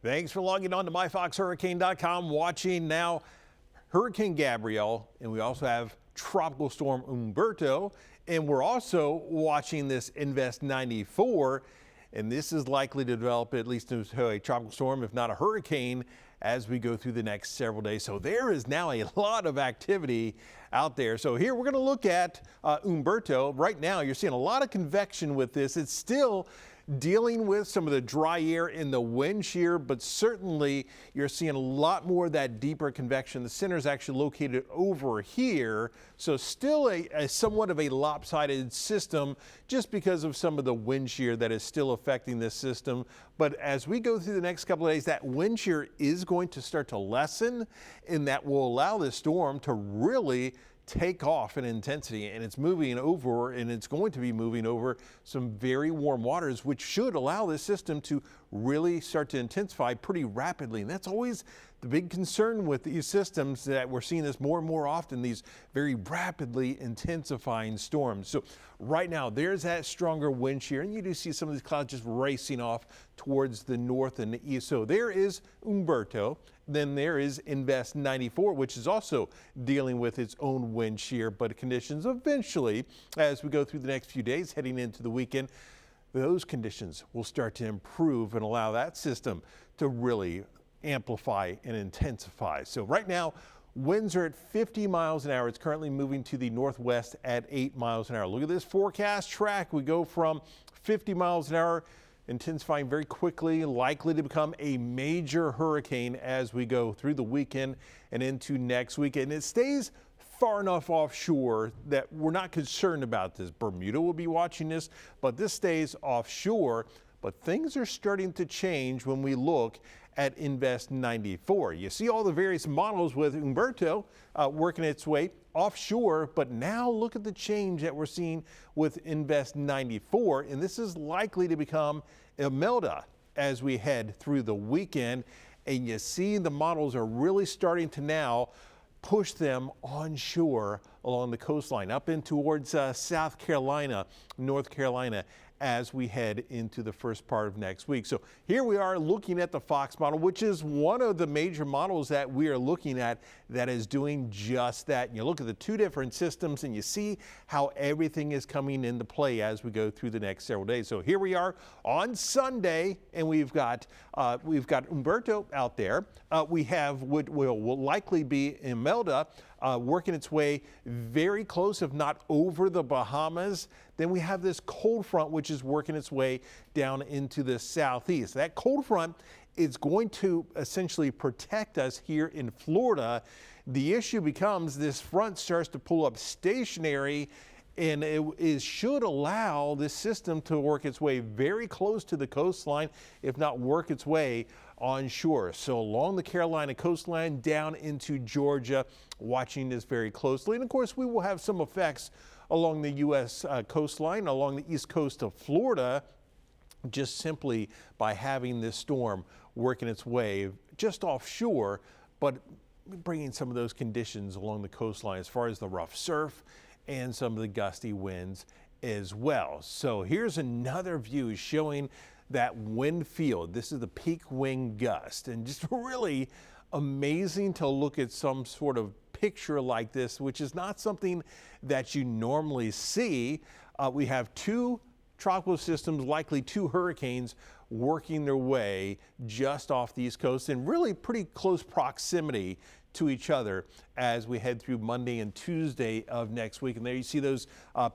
Thanks for logging on to myfoxhurricane.com, watching now Hurricane Gabrielle, and we also have Tropical Storm Humberto, and we're also watching this Invest 94, and this is likely to develop at least into a tropical storm, if not a hurricane, as we go through the next several days. So there is now a lot of activity out there. So here we're going to look at Humberto. Right now you're seeing a lot of convection with this. It's still dealing with some of the dry air in the wind shear, but certainly you're seeing a lot more of that deeper convection. The center is actually located over here, so still a somewhat of a lopsided system just because of some of the wind shear that is still affecting this system. But as we go through the next couple of days, that wind shear is going to start to lessen, and that will allow this storm to really take off in intensity, and it's moving over, and it's going to be moving over some very warm waters, which should allow this system to really start to intensify pretty rapidly. And that's always the big concern with these systems, that we're seeing this more and more often, these very rapidly intensifying storms. So right now there's that stronger wind shear, and you do see some of these clouds just racing off towards the north and the east. So there is Humberto. Then there is Invest 94, which is also dealing with its own wind shear, but conditions eventually, as we go through the next few days heading into the weekend, those conditions will start to improve and allow that system to really amplify and intensify. So right now, winds are at 50 miles an hour. It's currently moving to the northwest at 8 miles an hour. Look at this forecast track. We go from 50 miles an hour, intensifying very quickly, likely to become a major hurricane as we go through the weekend and into next weekend. It stays far enough offshore that we're not concerned about this. Bermuda will be watching this, but this stays offshore. But things are starting to change when we look at Invest 94. You see all the various models with Humberto working its way offshore, but now look at the change that we're seeing with Invest 94, and this is likely to become Imelda as we head through the weekend. And you see the models are really starting to now push them onshore along the coastline up in towards South Carolina, North Carolina, as we head into the first part of next week. So here we are looking at the Fox model, which is one of the major models that we are looking at that is doing just that. And you look at the two different systems and you see how everything is coming into play as we go through the next several days. So here we are on Sunday, and we've got Humberto out there. We have what will likely be Imelda working its way very close, if not over the Bahamas. Then we have this cold front, which is working its way down into the southeast. That cold front is going to essentially protect us here in Florida. The issue becomes this front starts to pull up stationary, and it should allow this system to work its way very close to the coastline, if not work its way onshore. So along the Carolina coastline down into Georgia, watching this very closely. And of course, we will have some effects along the U.S. coastline, along the east coast of Florida, just simply by having this storm working its way just offshore, but bringing some of those conditions along the coastline as far as the rough surf and some of the gusty winds as well. So here's another view showing that wind field. This is the peak wind gust, and just really amazing to look at some sort of picture like this, which is not something that you normally see. We have two tropical systems, likely two hurricanes, working their way just off the East Coast in really pretty close proximity to each other as we head through Monday and Tuesday of next week. And there you see those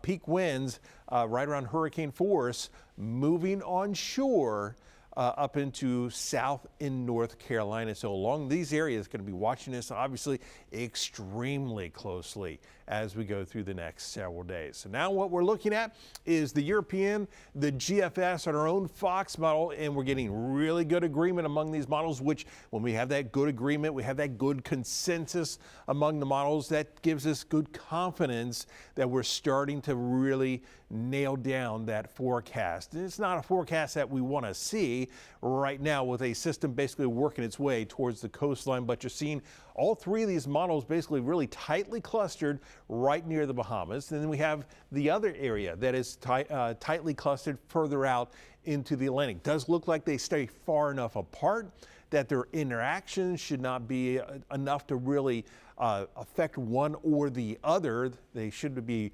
peak winds right around hurricane force moving onshore up into South and North Carolina. So along these areas, going to be watching this obviously extremely closely as we go through the next several days. So now what we're looking at is the European, the GFS, and our own Fox model, and we're getting really good agreement among these models, which when we have that good agreement, we have that good consensus among the models, that gives us good confidence that we're starting to really nail down that forecast. And it's not a forecast that we want to see right now with a system basically working its way towards the coastline, but you're seeing all three of these models basically really tightly clustered right near the Bahamas. And then we have the other area that is tightly clustered further out into the Atlantic. Does look like they stay far enough apart that their interactions should not be enough to really affect one or the other. They should be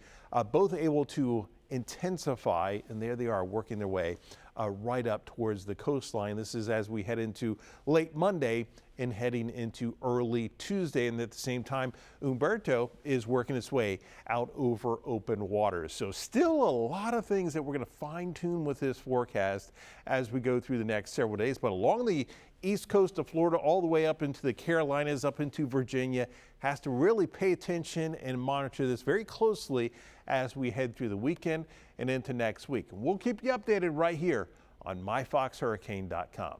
both able to intensify, and there they are working their way right up towards the coastline. This is as we head into late Monday and heading into early Tuesday, and at the same time Humberto is working its way out over open waters. So still a lot of things that we're going to fine tune with this forecast as we go through the next several days, but along the east coast of Florida all the way up into the Carolinas, up into Virginia, has to really pay attention and monitor this very closely as we head through the weekend and into next week. We'll keep you updated right here on myfoxhurricane.com.